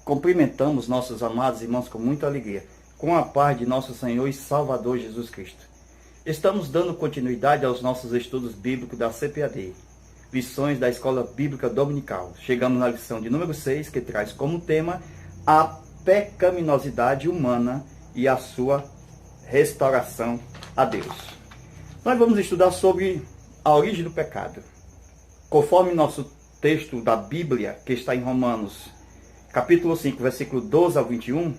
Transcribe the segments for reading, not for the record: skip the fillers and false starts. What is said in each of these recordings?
cumprimentamos nossos amados irmãos com muita alegria, com a paz de nosso Senhor e Salvador Jesus Cristo. Estamos dando continuidade aos nossos estudos bíblicos da CPAD, lições da Escola Bíblica Dominical. Chegamos na lição de número 6, que traz como tema a pecaminosidade humana e a sua restauração a Deus. Nós vamos estudar sobre a origem do pecado. Conforme nosso texto da Bíblia, que está em Romanos, capítulo 5, versículo 12 ao 21,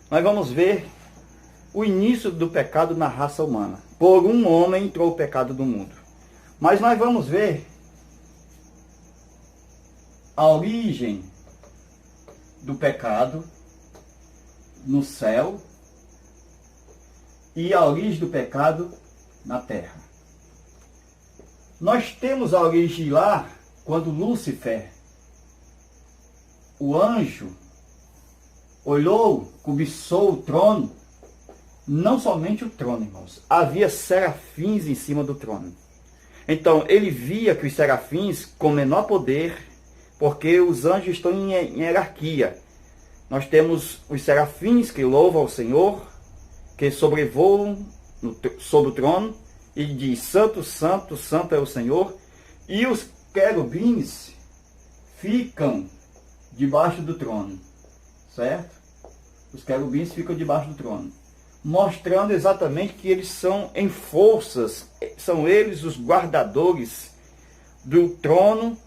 nós vamos ver o início do pecado na raça humana. Por um homem entrou o pecado do mundo. Mas nós vamos ver a origem do pecado no céu e a origem do pecado na terra. Nós temos a origem lá quando Lúcifer, o anjo, olhou, cobiçou o trono. Não somente o trono, irmãos. Havia serafins em cima do trono. Então, ele via que os serafins, com menor poder, porque os anjos estão em hierarquia. Nós temos os serafins que louvam ao Senhor, que sobrevoam sobre o trono, e diz: Santo, Santo, Santo é o Senhor. E os querubins ficam debaixo do trono, certo? Os querubins ficam debaixo do trono, mostrando exatamente que eles são em forças, são eles os guardadores do trono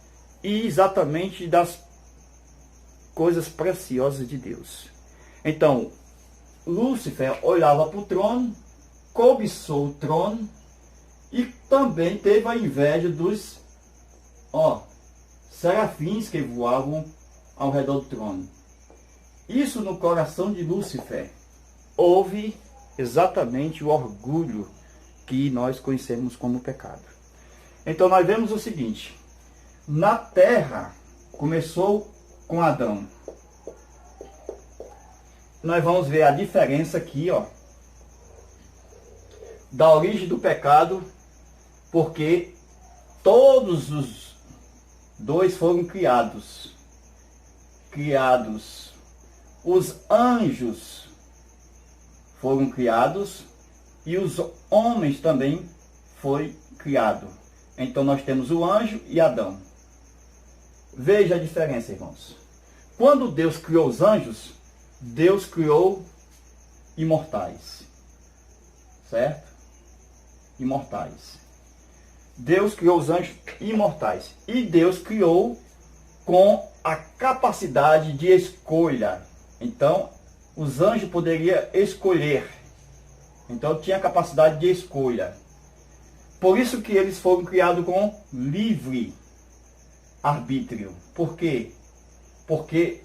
e exatamente das coisas preciosas de Deus. Então, Lúcifer olhava para o trono, cobiçou o trono e também teve a inveja dos serafins que voavam ao redor do trono. Isso no coração de Lúcifer. Houve exatamente o orgulho que nós conhecemos como pecado. Então nós vemos o seguinte: na terra começou com Adão. Nós vamos ver a diferença aqui, da origem do pecado, porque todos os dois foram criados. Os anjos foram criados e os homens também foi criado. Então nós temos o anjo e Adão. Veja a diferença, irmãos. Quando Deus criou os anjos, Deus criou imortais. Certo? Imortais. Deus criou os anjos imortais. E Deus criou com a capacidade de escolha. Então, os anjos poderiam escolher. Então, tinha a capacidade de escolha. Por isso que eles foram criados com livre arbítrio. Por quê? Porque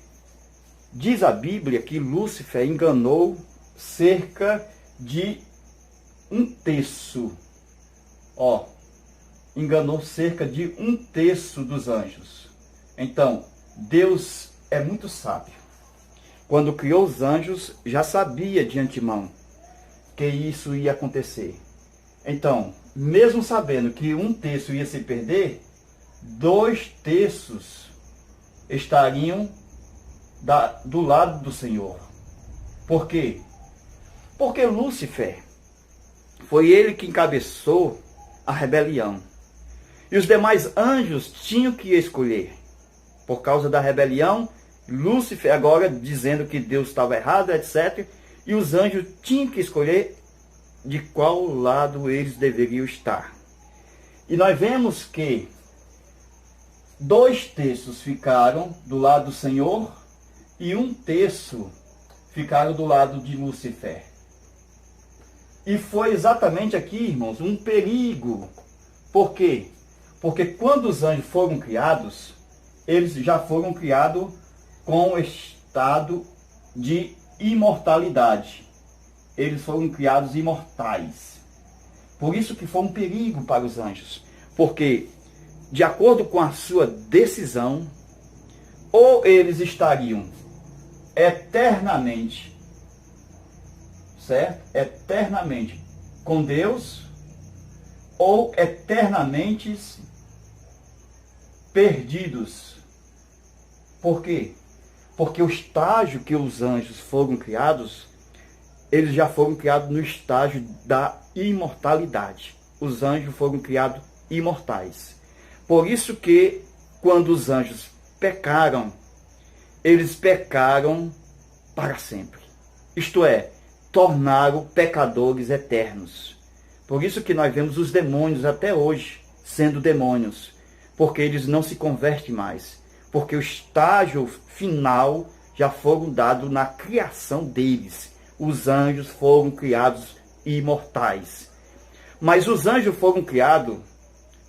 diz a Bíblia que Lúcifer enganou cerca de um terço. Enganou cerca de um terço dos anjos. Então, Deus é muito sábio. Quando criou os anjos, já sabia de antemão que isso ia acontecer. Então, mesmo sabendo que um terço ia se perder, 2 terços estariam do lado do Senhor. Por quê? Porque Lúcifer foi ele que encabeçou a rebelião. E os demais anjos tinham que escolher. Por causa da rebelião, Lúcifer agora dizendo que Deus estava errado, etc. E os anjos tinham que escolher de qual lado eles deveriam estar. E nós vemos que 2 terços ficaram do lado do Senhor e 1 terço ficaram do lado de Lúcifer. E foi exatamente aqui, irmãos, um perigo. Por quê? Porque quando os anjos foram criados, eles já foram criados com o estado de imortalidade. Eles foram criados imortais. Por isso que foi um perigo para os anjos. Porque, de acordo com a sua decisão, ou eles estariam eternamente, certo? Eternamente com Deus, ou eternamente perdidos. Por quê? Porque o estágio que os anjos foram criados, eles já foram criados no estágio da imortalidade. Os anjos foram criados imortais. Por isso que, quando os anjos pecaram, eles pecaram para sempre. Isto é, tornaram pecadores eternos. Por isso que nós vemos os demônios até hoje sendo demônios, porque eles não se convertem mais, porque o estágio final já foram dado na criação deles. Os anjos foram criados imortais. Mas os anjos foram criados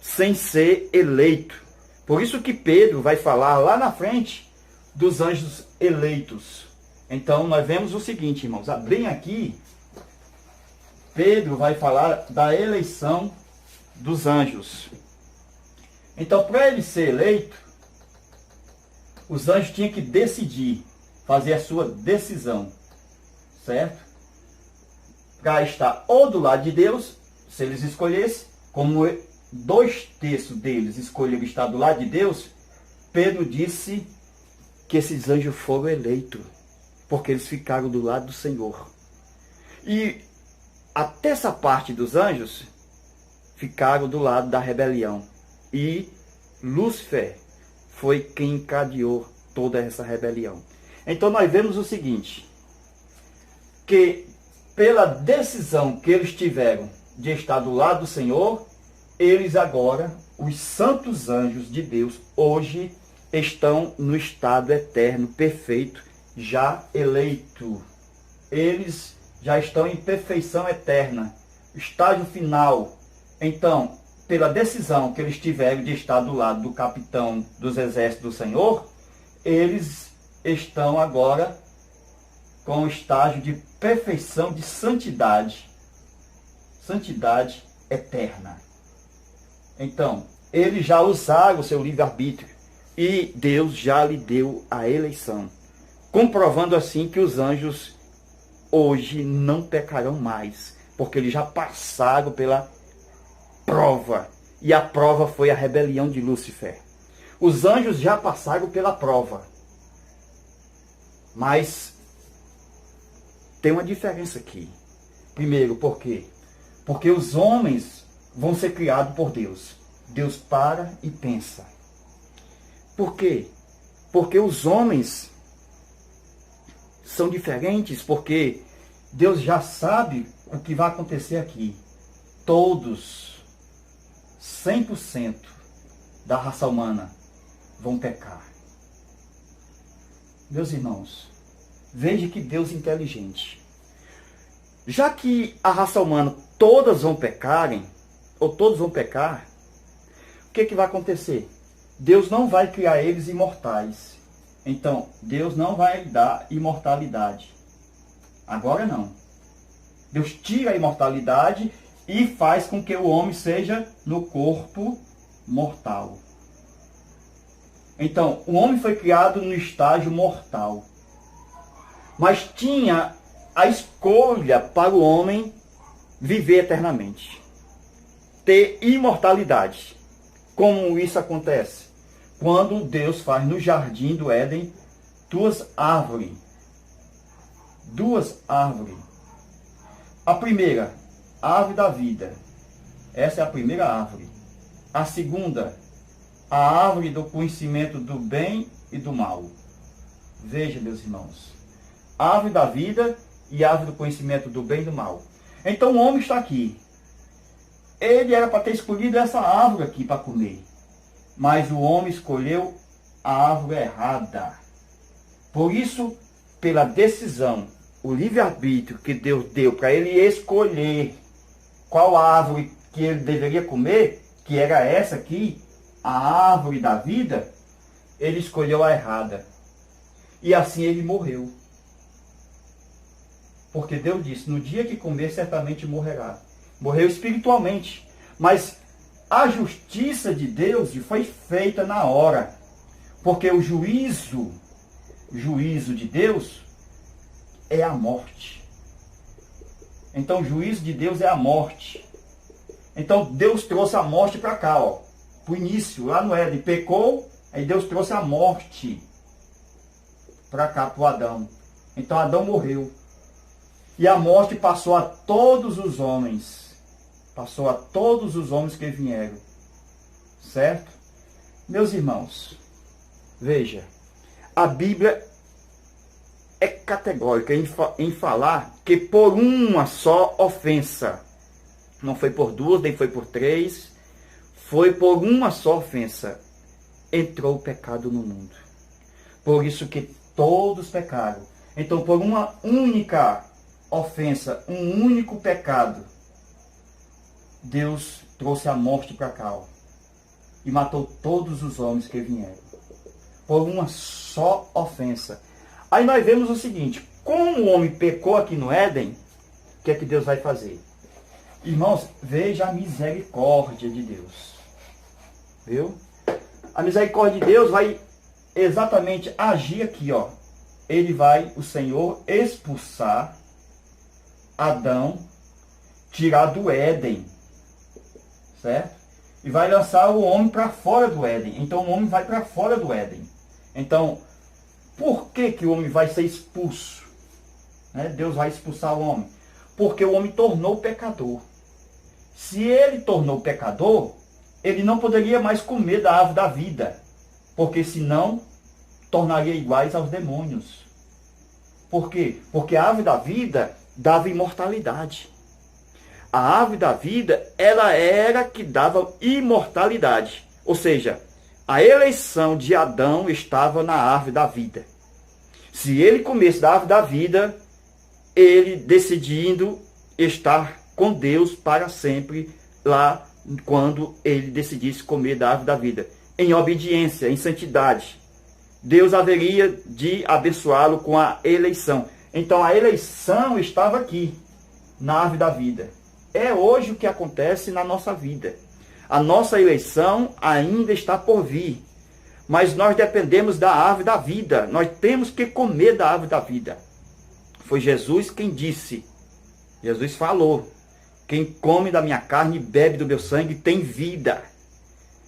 sem ser eleitos. Por isso que Pedro vai falar lá na frente dos anjos eleitos. Então nós vemos o seguinte, irmãos, bem aqui, Pedro vai falar da eleição dos anjos. Então, para ele ser eleito, os anjos tinham que decidir, fazer a sua decisão, certo? Para estar ou do lado de Deus, se eles escolhessem, como 2/3 deles escolheram estar do lado de Deus, Pedro disse que esses anjos foram eleitos, porque eles ficaram do lado do Senhor. E até essa parte dos anjos ficaram do lado da rebelião. E Lúcifer foi quem encadeou toda essa rebelião. Então nós vemos o seguinte, que pela decisão que eles tiveram de estar do lado do Senhor, eles agora, os santos anjos de Deus, hoje estão no estado eterno, perfeito, já eleito. Eles já estão em perfeição eterna, estágio final. Então, pela decisão que eles tiveram de estar do lado do capitão dos exércitos do Senhor, eles estão agora com o estágio de perfeição, de santidade eterna. Então, eles já usaram o seu livre-arbítrio e Deus já lhe deu a eleição, comprovando assim que os anjos hoje não pecarão mais, porque eles já passaram pela prova, e a prova foi a rebelião de Lúcifer. Os anjos já passaram pela prova, mas tem uma diferença aqui. Primeiro, por quê? Porque os homens vão ser criados por Deus. Deus para e pensa. Por quê? Porque os homens são diferentes, porque Deus já sabe o que vai acontecer aqui. Todos, 100% da raça humana vão pecar. Meus irmãos, veja que Deus é inteligente. Já que a raça humana todas vão pecarem, ou todos vão pecar, o que vai acontecer? Deus não vai criar eles imortais. Então, Deus não vai dar imortalidade. Agora não. Deus tira a imortalidade e faz com que o homem seja no corpo mortal. Então, o homem foi criado no estágio mortal. Mas tinha a escolha para o homem viver eternamente. Ter imortalidade. Como isso acontece? Quando Deus faz no jardim do Éden duas árvores. A primeira, a árvore da vida. Essa é a primeira árvore. A segunda, a árvore do conhecimento do bem e do mal. Veja, meus irmãos. A árvore da vida e a árvore do conhecimento do bem e do mal. Então o homem está aqui. Ele era para ter escolhido essa árvore aqui para comer. Mas o homem escolheu a árvore errada. Por isso, pela decisão, o livre-arbítrio que Deus deu para ele escolher qual árvore que ele deveria comer, que era essa aqui, a árvore da vida, ele escolheu a errada. E assim ele morreu. Porque Deus disse, no dia que comer, certamente morrerá. Morreu espiritualmente. Mas a justiça de Deus foi feita na hora. Porque o juízo de Deus é a morte. Então o juízo de Deus é a morte. Então Deus trouxe a morte para cá, ó. Para o início, lá no Éden. Pecou, aí Deus trouxe a morte. para cá, para o Adão. Então Adão morreu. E a morte passou a todos os homens. Passou a todos os homens que vieram. Certo? Meus irmãos, veja, a Bíblia é categórica em falar que por uma só ofensa, não foi por duas, nem foi por três, foi por uma só ofensa, entrou o pecado no mundo. Por isso que todos pecaram. Então, por uma única ofensa, um único pecado, Deus trouxe a morte para cá, ó, e matou todos os homens que vieram. Por uma só ofensa. Aí nós vemos o seguinte, como o homem pecou aqui no Éden, o que é que Deus vai fazer? Irmãos, veja a misericórdia de Deus. Viu? A misericórdia de Deus vai exatamente agir aqui, ó. Ele vai, o Senhor, expulsar Adão, tirar do Éden, certo? E vai lançar o homem para fora do Éden. Então o homem vai para fora do Éden. Então, por que que o homem vai ser expulso? Né? Deus vai expulsar o homem. Porque o homem tornou pecador. Se ele tornou pecador, ele não poderia mais comer da árvore da vida. Porque senão, tornaria iguais aos demônios. Por quê? Porque a árvore da vida dava imortalidade. A árvore da vida, ela era que dava imortalidade. Ou seja, a eleição de Adão estava na árvore da vida. Se ele comesse da árvore da vida, ele decidindo estar com Deus para sempre, lá quando ele decidisse comer da árvore da vida. Em obediência, em santidade. Deus haveria de abençoá-lo com a eleição. Então a eleição estava aqui, na árvore da vida. É hoje o que acontece na nossa vida. A nossa eleição ainda está por vir. Mas nós dependemos da árvore da vida. Nós temos que comer da árvore da vida. Foi Jesus quem disse. Jesus falou. Quem come da minha carne e bebe do meu sangue tem vida.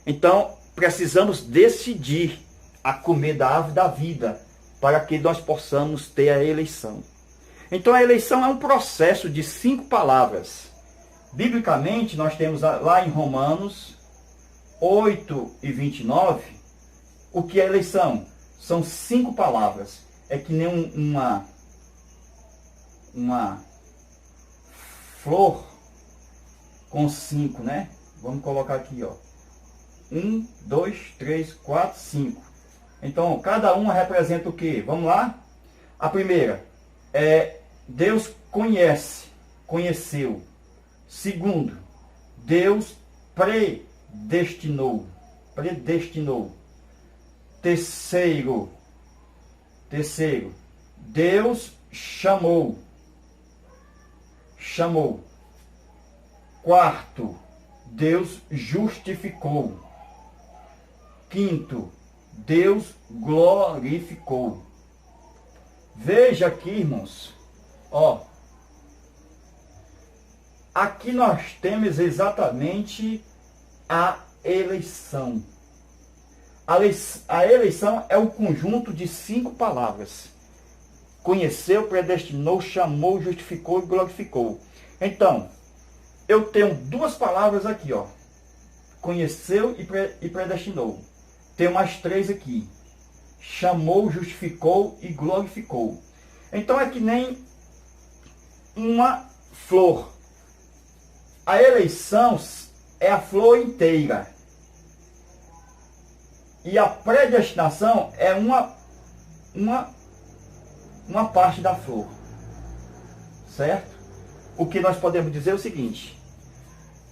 Então, precisamos decidir a comer da árvore da vida para que nós possamos ter a eleição. Então, a eleição é um processo de 5 palavras. Biblicamente, nós temos lá em Romanos 8:29, o que é eleição? São 5 palavras. É que nem uma flor com 5, né? Vamos colocar aqui, ó. 1, 2, 3, 4, 5. Então, cada uma representa o quê? Vamos lá? A primeira é Deus conheceu. Segundo, Deus predestinou. Terceiro, Deus chamou. Quarto, Deus justificou. Quinto, Deus glorificou. Veja aqui, irmãos, ó. Aqui nós temos exatamente a eleição. A eleição é o conjunto de 5 palavras. Conheceu, predestinou, chamou, justificou e glorificou. Então, eu tenho 2 palavras aqui, ó. Conheceu e predestinou. Tenho mais 3 aqui. Chamou, justificou e glorificou. Então é que nem uma flor. A eleição é a flor inteira. E a predestinação é uma parte da flor. Certo? O que nós podemos dizer é o seguinte: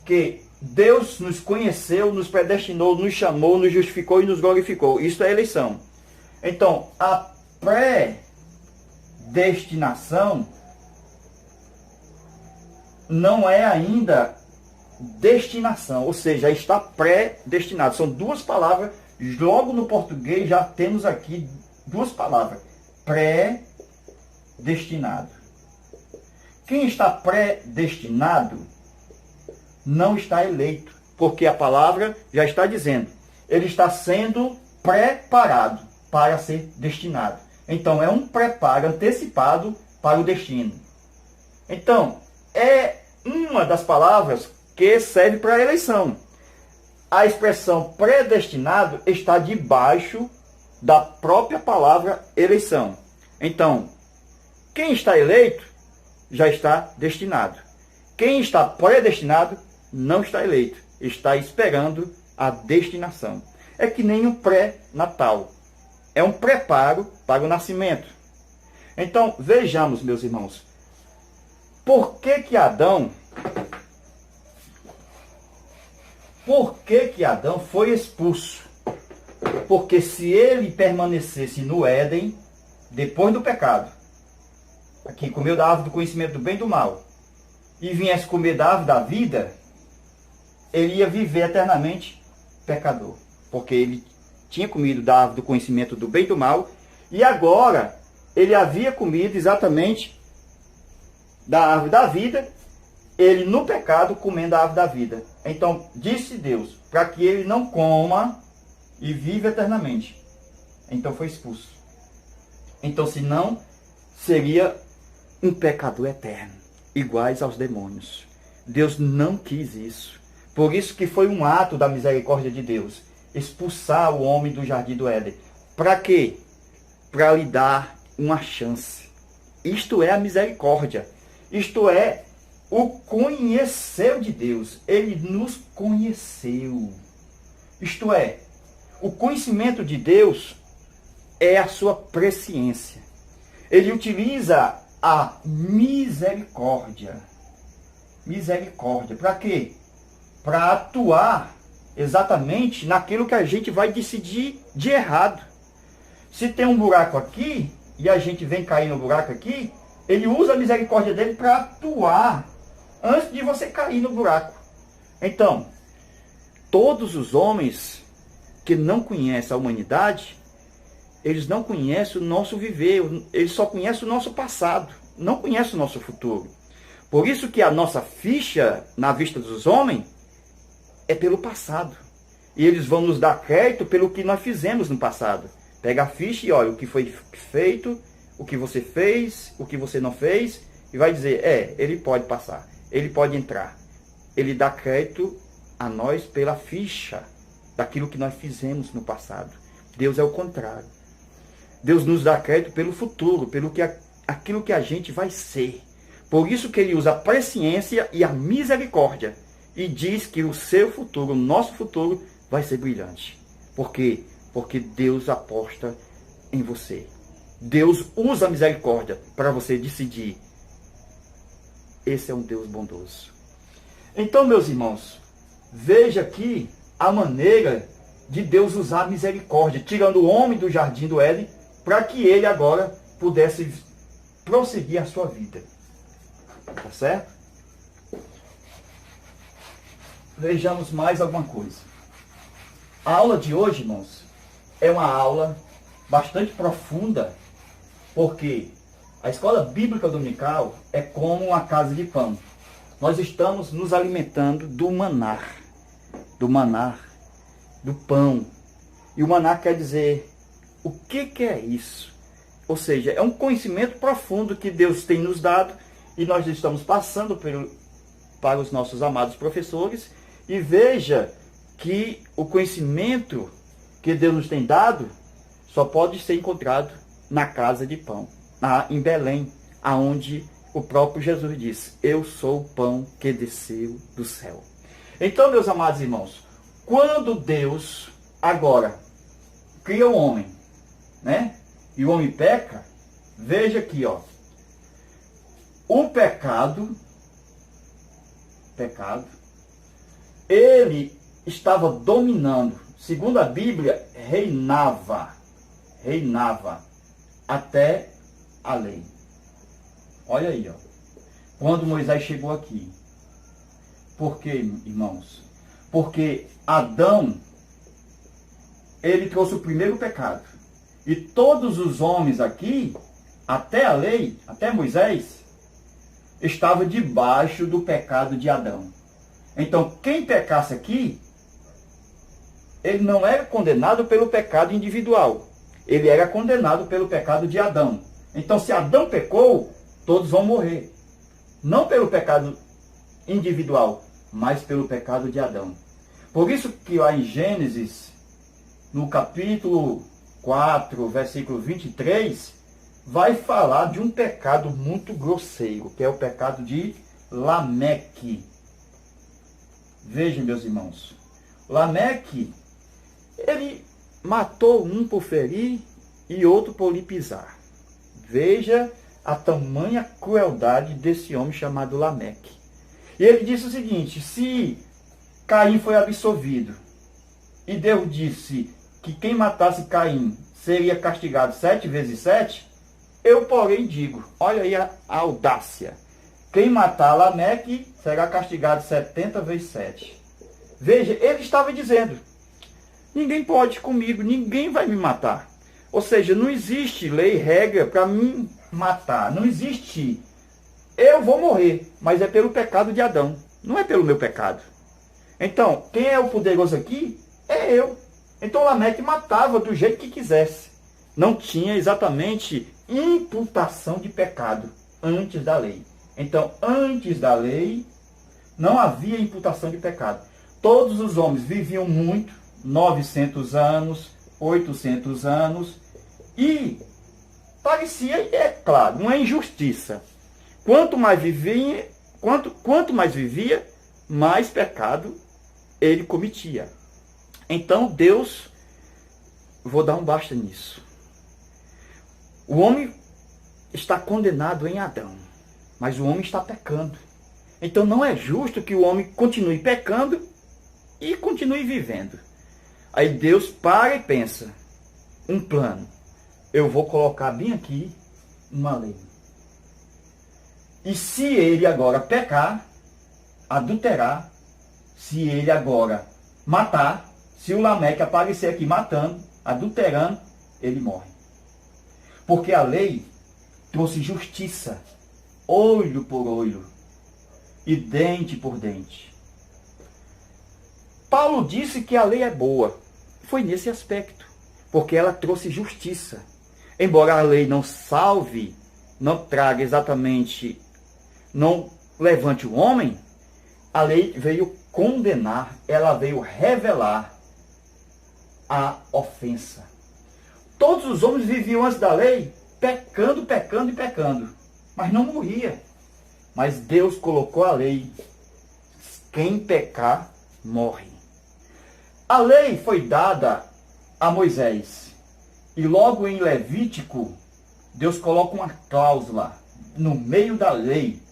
que Deus nos conheceu, nos predestinou, nos chamou, nos justificou e nos glorificou. Isso é eleição. Então, a predestinação não é ainda destinação, ou seja, está predestinado. São 2 palavras, logo no português já temos aqui 2 palavras. Predestinado. Quem está predestinado não está eleito, porque a palavra já está dizendo, ele está sendo preparado para ser destinado. Então, é um preparo antecipado para o destino. Então, é uma das palavras que serve para a eleição. A expressão predestinado está debaixo da própria palavra eleição. Então, quem está eleito já está destinado. Quem está predestinado não está eleito, está esperando a destinação. É que nem um pré-natal. É um preparo para o nascimento. Então, vejamos, meus irmãos, por que Adão foi expulso? Porque se ele permanecesse no Éden, depois do pecado, que comeu da árvore do conhecimento do bem e do mal, e viesse comer da árvore da vida, ele ia viver eternamente pecador. Porque ele tinha comido da árvore do conhecimento do bem e do mal, e agora ele havia comido exatamente da árvore da vida, ele no pecado comendo a árvore da vida. Então, disse Deus, para que ele não coma e viva eternamente. Então foi expulso. Então, senão, seria um pecador eterno, iguais aos demônios. Deus não quis isso. Por isso que foi um ato da misericórdia de Deus, expulsar o homem do jardim do Éden. Para quê? Para lhe dar uma chance. Isto é a misericórdia. Isto é o conhecer de Deus. Ele nos conheceu. Isto é, o conhecimento de Deus é a sua presciência. Ele utiliza a misericórdia. Misericórdia. Para quê? Para atuar exatamente naquilo que a gente vai decidir de errado. Se tem um buraco aqui, e a gente vem cair no buraco aqui, ele usa a misericórdia dele para atuar antes de você cair no buraco. Então, todos os homens que não conhecem a humanidade, eles não conhecem o nosso viver, eles só conhecem o nosso passado, não conhecem o nosso futuro. Por isso que a nossa ficha, na vista dos homens, é pelo passado. E eles vão nos dar crédito pelo que nós fizemos no passado. Pega a ficha e olha o que foi feito, o que você fez, o que você não fez, e vai dizer, ele pode passar, ele pode entrar. Ele dá crédito a nós pela ficha daquilo que nós fizemos no passado. Deus é o contrário. Deus nos dá crédito pelo futuro, pelo que aquilo que a gente vai ser. Por isso que ele usa a presciência e a misericórdia. E diz que o seu futuro, o nosso futuro, vai ser brilhante. Por quê? Porque Deus aposta em você. Deus usa a misericórdia para você decidir. Esse é um Deus bondoso. Então, meus irmãos, veja aqui a maneira de Deus usar a misericórdia, tirando o homem do jardim do Éden, para que ele agora pudesse prosseguir a sua vida. Tá certo? Vejamos mais alguma coisa. A aula de hoje, irmãos, é uma aula bastante profunda, porque a escola bíblica dominical é como uma casa de pão. Nós estamos nos alimentando do maná, do pão. E o maná quer dizer, o que é isso? Ou seja, é um conhecimento profundo que Deus tem nos dado e nós estamos passando para os nossos amados professores. E veja que o conhecimento que Deus nos tem dado só pode ser encontrado na casa de pão, em Belém, aonde o próprio Jesus disse, eu sou o pão que desceu do céu. Então, meus amados irmãos, quando Deus agora cria o homem, né? E o homem peca, veja aqui, ó. O pecado, ele estava dominando, segundo a Bíblia, reinava até a lei. Olha aí, ó. Quando Moisés chegou aqui. Por quê, irmãos? Porque Adão, ele trouxe o primeiro pecado. E todos os homens aqui, até a lei, até Moisés, estavam debaixo do pecado de Adão. Então, quem pecasse aqui, ele não era condenado pelo pecado individual. ele era condenado pelo pecado de Adão. Então, se Adão pecou, todos vão morrer. Não pelo pecado individual, mas pelo pecado de Adão. Por isso que lá em Gênesis, no capítulo 4, versículo 23, vai falar de um pecado muito grosseiro, que é o pecado de Lameque. Vejam, meus irmãos, Lameque, ele matou um por ferir e outro por lhe pisar. Veja a tamanha crueldade desse homem chamado Lameque. E ele disse o seguinte: se Caim foi absolvido e Deus disse que quem matasse Caim seria castigado 7 vezes 7, eu, porém, digo, olha aí a audácia, quem matar Lameque será castigado 70 vezes 7. Veja, ele estava dizendo, ninguém pode comigo, ninguém vai me matar. Ou seja, não existe lei, regra para me matar. Não existe, eu vou morrer, mas é pelo pecado de Adão, não é pelo meu pecado. Então, quem é o poderoso aqui é eu. Então Lameque matava do jeito que quisesse. Não tinha exatamente imputação de pecado antes da lei. Então, antes da lei, não havia imputação de pecado. Todos os homens viviam muito, 900 anos, 800 anos, e parecia, é claro, uma injustiça. Quanto mais vivia, mais pecado ele cometia. Então Deus, vou dar um basta nisso. O homem está condenado em Adão, mas o homem está pecando. Então não é justo que o homem continue pecando e continue vivendo. Aí Deus para e pensa, um plano. Eu vou colocar bem aqui uma lei. E se ele agora pecar, adulterar, se ele agora matar, se o Lameque aparecer aqui matando, adulterando, ele morre. Porque a lei trouxe justiça, olho por olho e dente por dente. Paulo disse que a lei é boa. Foi nesse aspecto, porque ela trouxe justiça. Embora a lei não salve, não traga exatamente, não levante o homem, a lei veio condenar, ela veio revelar a ofensa. Todos os homens viviam antes da lei pecando, pecando e pecando, mas não morria. Mas Deus colocou a lei. Quem pecar, morre. A lei foi dada a Moisés. E logo em Levítico, Deus coloca uma cláusula no meio da lei,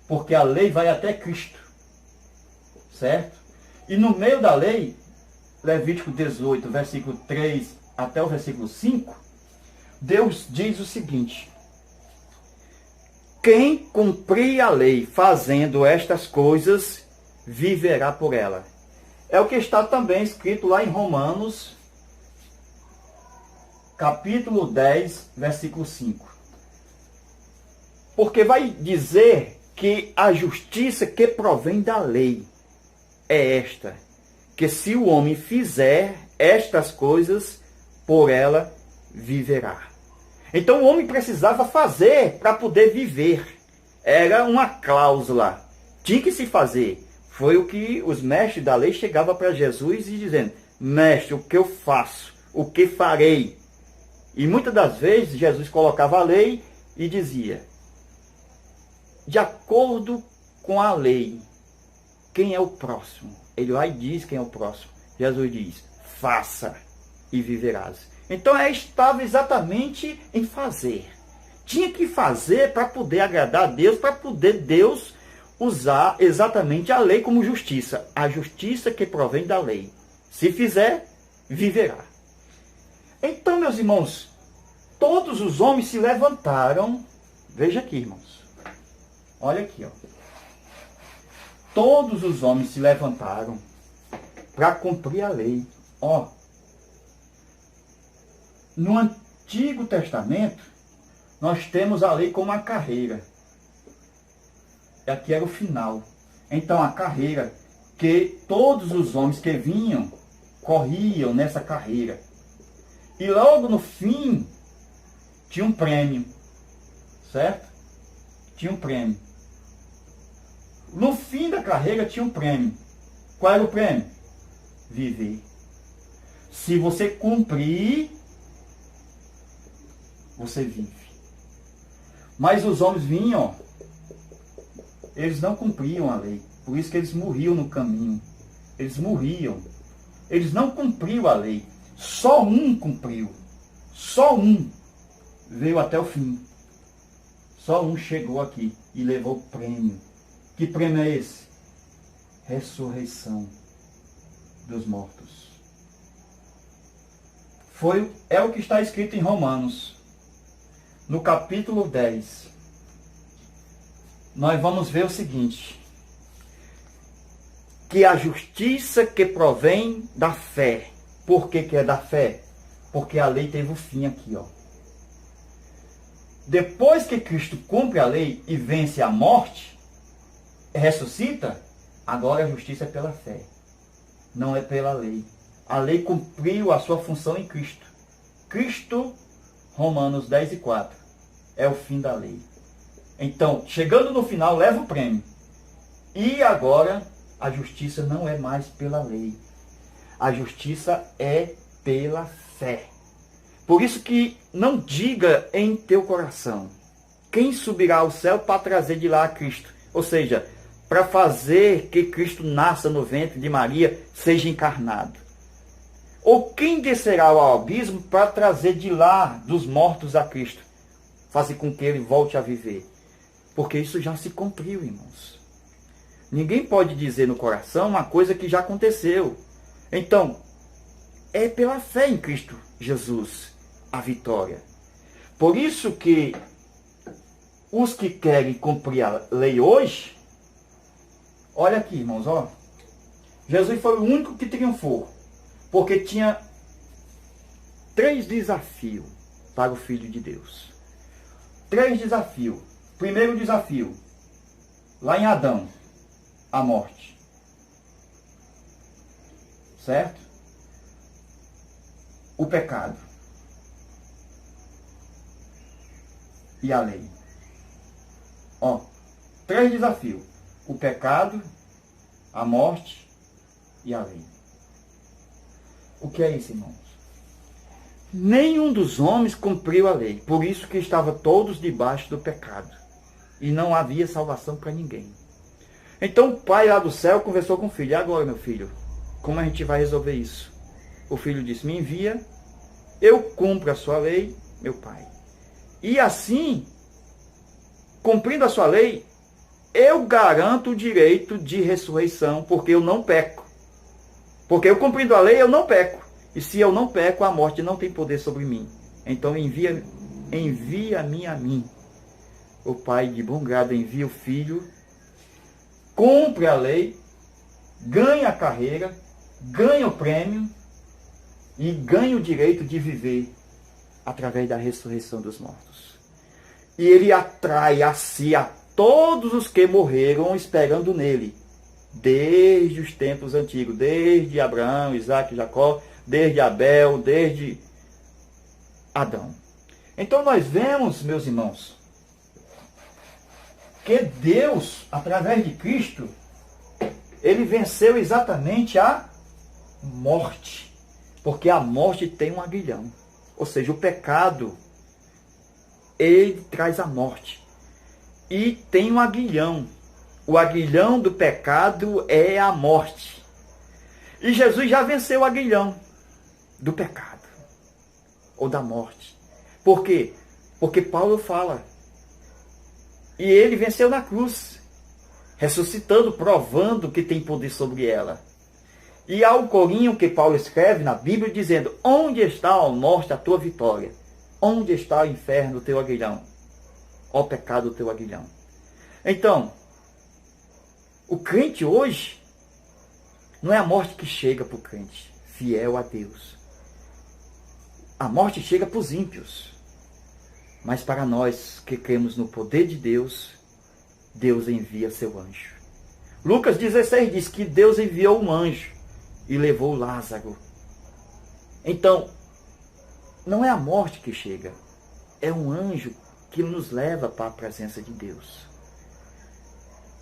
porque a lei vai até Cristo. Certo? E no meio da lei, Levítico 18, versículo 3 até o versículo 5, Deus diz o seguinte: quem cumprir a lei fazendo estas coisas, viverá por ela. É o que está também escrito lá em Romanos, capítulo 10, versículo 5. Porque vai dizer que a justiça que provém da lei é esta, que se o homem fizer estas coisas, por ela viverá. Então o homem precisava fazer para poder viver. Era uma cláusula. Tinha que se fazer. Foi o que os mestres da lei chegavam para Jesus e dizendo: mestre, o que eu faço? O que farei? E muitas das vezes Jesus colocava a lei e dizia: de acordo com a lei, quem é o próximo? Ele lá diz quem é o próximo. Jesus diz: faça e viverás. Então estava exatamente em fazer. Tinha que fazer para poder agradar a Deus, para poder Deus usar exatamente a lei como justiça. A justiça que provém da lei. Se fizer, viverá. Então, meus irmãos, todos os homens se levantaram. Veja aqui, irmãos. Olha aqui, ó. Todos os homens se levantaram para cumprir a lei. Ó. No Antigo Testamento, nós temos a lei como a carreira. Aqui era o final. Então, a carreira que todos os homens que vinham, corriam nessa carreira. E logo no fim, tinha um prêmio, certo? Tinha um prêmio. No fim da carreira tinha um prêmio. Qual era o prêmio? Viver. Se você cumprir, você vive. Mas os homens vinham, eles não cumpriam a lei. Por isso que eles morriam no caminho. Eles morriam. Eles não cumpriam a lei. Só um cumpriu. Só um veio até o fim. Só um chegou aqui e levou o prêmio. Que prêmio é esse? Ressurreição dos mortos. É o que está escrito em Romanos, no capítulo 10. Nós vamos ver o seguinte: que a justiça que provém da fé. Por que é da fé? Porque a lei teve o fim aqui, ó. Depois que Cristo cumpre a lei e vence a morte, ressuscita, agora a justiça é pela fé, não é pela lei. A lei cumpriu a sua função em Cristo. Cristo, Romanos 10:4, é o fim da lei. Então, chegando no final, leva o prêmio. E agora, a justiça não é mais pela lei. A justiça é pela fé. Por isso que não diga em teu coração: quem subirá ao céu para trazer de lá a Cristo? Ou seja, para fazer que Cristo nasça no ventre de Maria, seja encarnado. Ou quem descerá ao abismo para trazer de lá dos mortos a Cristo? Fazer com que ele volte a viver. Porque isso já se cumpriu, irmãos. Ninguém pode dizer no coração uma coisa que já aconteceu. Então, é pela fé em Cristo Jesus a vitória. Por isso que os que querem cumprir a lei hoje, olha aqui, irmãos, ó. Jesus foi o único que triunfou, porque tinha 3 desafios para o Filho de Deus. 3 desafios. Primeiro desafio, lá em Adão, a morte. Certo? O pecado. E a lei. Ó, 3 desafios. O pecado, a morte e a lei. O que é isso, irmãos? Nenhum dos homens cumpriu a lei. Por isso que estavam todos debaixo do pecado. E não havia salvação para ninguém. Então o pai lá do céu conversou com o filho. E agora, meu filho, como a gente vai resolver isso? O filho disse: me envia, eu cumpro a sua lei, meu pai. E assim, cumprindo a sua lei, eu garanto o direito de ressurreição, porque eu não peco. Porque eu cumprindo a lei, eu não peco. E se eu não peco, a morte não tem poder sobre mim. Então envia-me a mim. O pai de bom grado envia o filho, cumpre a lei, ganha a carreira, ganha o prêmio e ganha o direito de viver através da ressurreição dos mortos. E ele atrai a si a todos os que morreram esperando nele, desde os tempos antigos, desde Abraão, Isaac, Jacó, desde Abel, desde Adão. Então nós vemos, meus irmãos, que Deus, através de Cristo, ele venceu exatamente a morte. Porque a morte tem um aguilhão. Ou seja, o pecado, ele traz a morte. E tem um aguilhão. O aguilhão do pecado é a morte. E Jesus já venceu o aguilhão do pecado. Ou da morte. Por quê? Porque Paulo fala. E ele venceu na cruz, ressuscitando, provando que tem poder sobre ela. E há um corinho que Paulo escreve na Bíblia dizendo: onde está, ó morte, a tua vitória? Onde está o inferno, o teu aguilhão? Ó pecado, o teu aguilhão. Então, o crente hoje, não é a morte que chega para o crente, fiel a Deus. A morte chega para os ímpios. Mas para nós que cremos no poder de Deus, Deus envia seu anjo. Lucas 16 diz que Deus enviou um anjo e levou Lázaro. Então, não é a morte que chega, é um anjo que nos leva para a presença de Deus.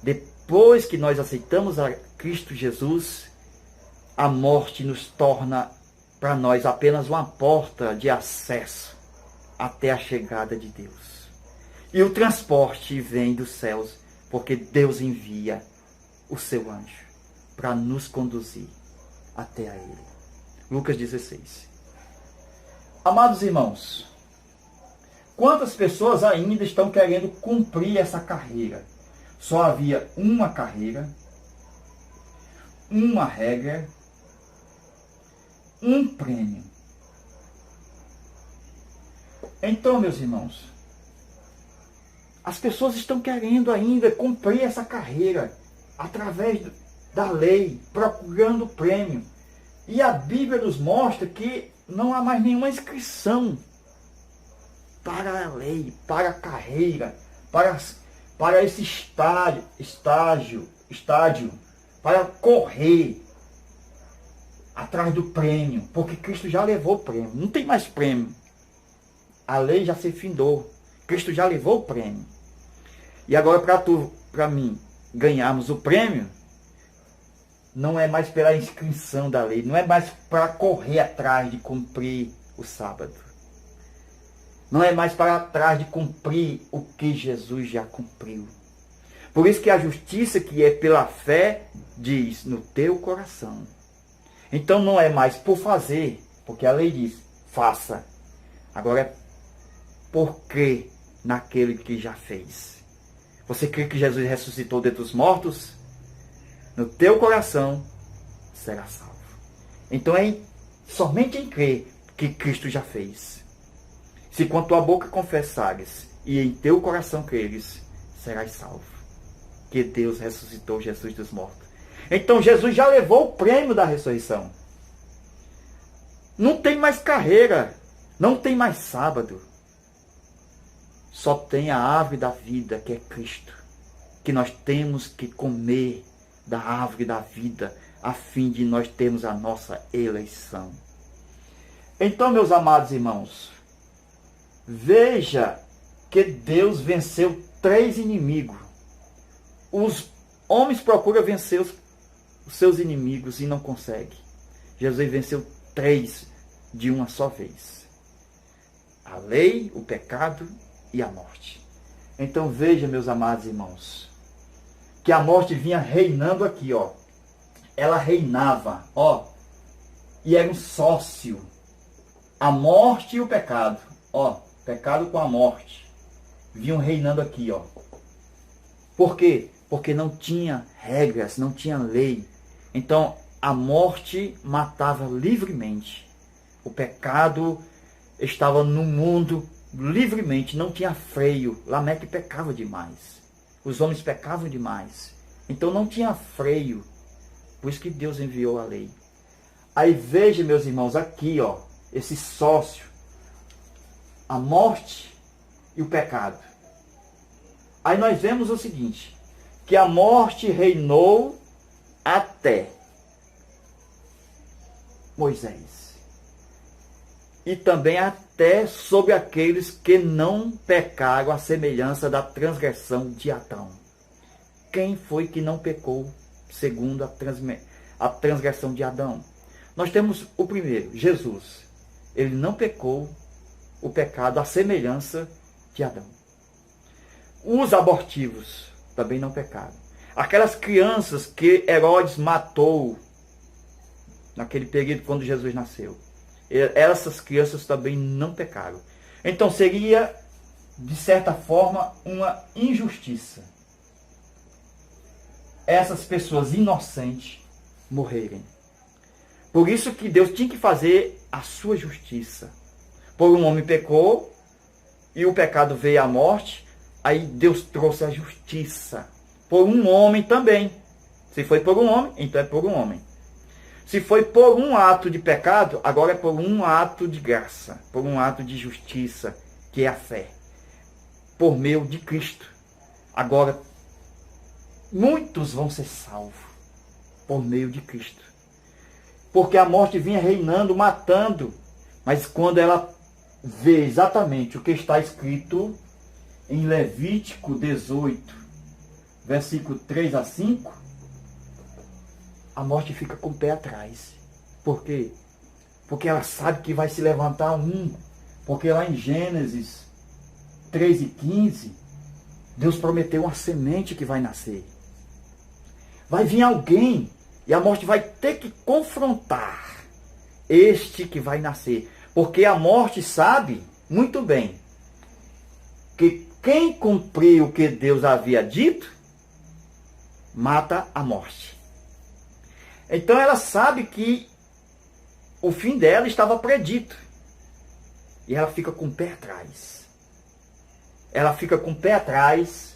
Depois que nós aceitamos a Cristo Jesus, a morte nos torna para nós apenas uma porta de acesso até a chegada de Deus. E o transporte vem dos céus, porque Deus envia o seu anjo para nos conduzir até a Ele. Lucas 16. Amados irmãos, quantas pessoas ainda estão querendo cumprir essa carreira? Só havia uma carreira, uma regra, um prêmio. Então, meus irmãos, as pessoas estão querendo ainda cumprir essa carreira através da lei, procurando o prêmio. E a Bíblia nos mostra que não há mais nenhuma inscrição para a lei, para a carreira, para esse estágio, para correr atrás do prêmio, porque Cristo já levou o prêmio, não tem mais prêmio. A lei já se findou, Cristo já levou o prêmio. E agora para mim, ganharmos o prêmio, não é mais pela inscrição da lei, não é mais para correr atrás de cumprir o sábado. Não é mais para trás de cumprir o que Jesus já cumpriu. Por isso que a justiça que é pela fé diz no teu coração. Então não é mais por fazer, porque a lei diz, faça. Agora é por crer naquele que já fez. Você crê que Jesus ressuscitou dentre os mortos? No teu coração será salvo. Então é somente em crer que Cristo já fez. Se com a tua boca confessares e em teu coração creres, serás salvo. Que Deus ressuscitou Jesus dos mortos. Então Jesus já levou o prêmio da ressurreição. Não tem mais carreira, não tem mais sábado. Só tem a árvore da vida, que é Cristo. Que nós temos que comer da árvore da vida, a fim de nós termos a nossa eleição. Então, meus amados irmãos, veja que Deus venceu 3 inimigos. Os homens procuram vencer os seus inimigos e não conseguem. Jesus venceu 3 de uma só vez. A lei, o pecado e a morte. Então veja, meus amados irmãos, que a morte vinha reinando aqui, ó. Ela reinava, ó. E era um sócio. A morte e o pecado, ó. Pecado com a morte. Vinham reinando aqui, ó. Por quê? Porque não tinha regras, não tinha lei. Então, a morte matava livremente. O pecado estava no mundo livremente, não tinha freio. Lameque pecava demais. Os homens pecavam demais. Então não tinha freio. Por isso que Deus enviou a lei. Aí veja, meus irmãos, aqui, ó, esse sócio. A morte e o pecado. Aí nós vemos o seguinte, que a morte reinou até Moisés. E também até sobre aqueles que não pecaram à semelhança da transgressão de Adão. Quem foi que não pecou segundo a transgressão de Adão? Nós temos o primeiro, Jesus. Ele não pecou o pecado à semelhança de Adão. Os abortivos também não pecaram. Aquelas crianças que Herodes matou naquele período quando Jesus nasceu. Essas crianças também não pecaram. Então seria, de certa forma, uma injustiça essas pessoas inocentes morrerem. Por isso que Deus tinha que fazer a sua justiça. Por um homem pecou e o pecado veio à morte, aí Deus trouxe a justiça. Por um homem também. Se foi por um homem, então é por um homem. Se foi por um ato de pecado, agora é por um ato de graça, por um ato de justiça, que é a fé, por meio de Cristo. Agora, muitos vão ser salvos por meio de Cristo. Porque a morte vinha reinando, matando, mas quando ela vê exatamente o que está escrito em Levítico 18, versículo 3 a 5, a morte fica com o pé atrás. Por quê? Porque ela sabe que vai se levantar um. Porque lá em Gênesis 3 e 15, Deus prometeu uma semente que vai nascer. Vai vir alguém e a morte vai ter que confrontar este que vai nascer. Porque a morte sabe muito bem que quem cumpriu o que Deus havia dito, mata a morte. Então ela sabe que o fim dela estava predito. E ela fica com o pé atrás. Ela fica com o pé atrás.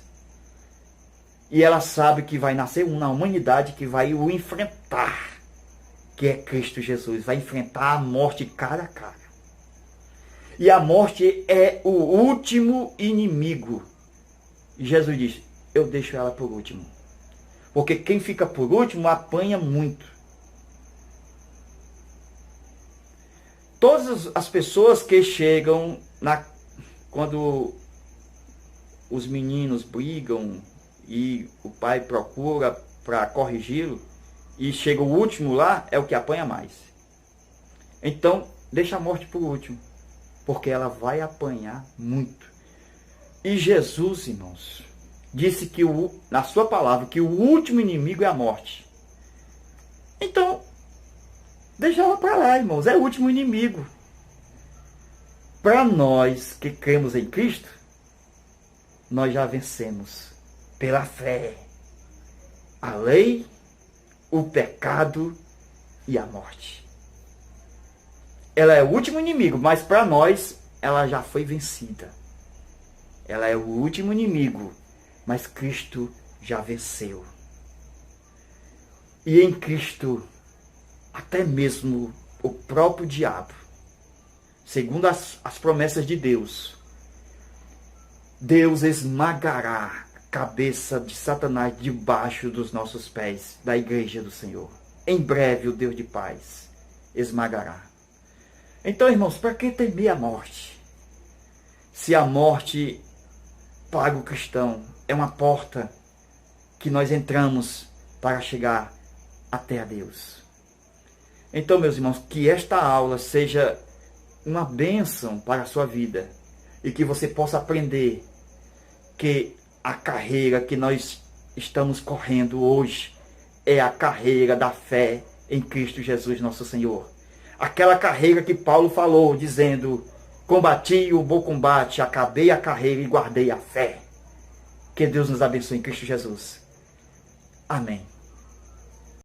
E ela sabe que vai nascer um na humanidade que vai o enfrentar. Que é Cristo Jesus. Vai enfrentar a morte cara a cara. E a morte é o último inimigo. E Jesus diz, eu deixo ela por último. Porque quem fica por último apanha muito. Todas as pessoas que chegam quando os meninos brigam e o pai procura para corrigi-lo e chega o último lá, é o que apanha mais. Então, deixa a morte por último, porque ela vai apanhar muito. E Jesus, irmãos, disse que na sua palavra que o último inimigo é a morte. Então, deixa ela para lá, irmãos. É o último inimigo. Para nós que cremos em Cristo, nós já vencemos pela fé a lei, o pecado e a morte. Ela é o último inimigo, mas para nós ela já foi vencida. Ela é o último inimigo, mas Cristo já venceu. E em Cristo, até mesmo o próprio diabo, segundo as promessas de Deus, Deus esmagará a cabeça de Satanás debaixo dos nossos pés, da igreja do Senhor. Em breve o Deus de paz esmagará. Então, irmãos, para que temer a morte? Se a morte para o cristão é uma porta que nós entramos para chegar até a Deus. Então, meus irmãos, que esta aula seja uma bênção para a sua vida e que você possa aprender que a carreira que nós estamos correndo hoje é a carreira da fé em Cristo Jesus, nosso Senhor. Aquela carreira que Paulo falou, dizendo, combati o bom combate, acabei a carreira e guardei a fé. Que Deus nos abençoe em Cristo Jesus. Amém.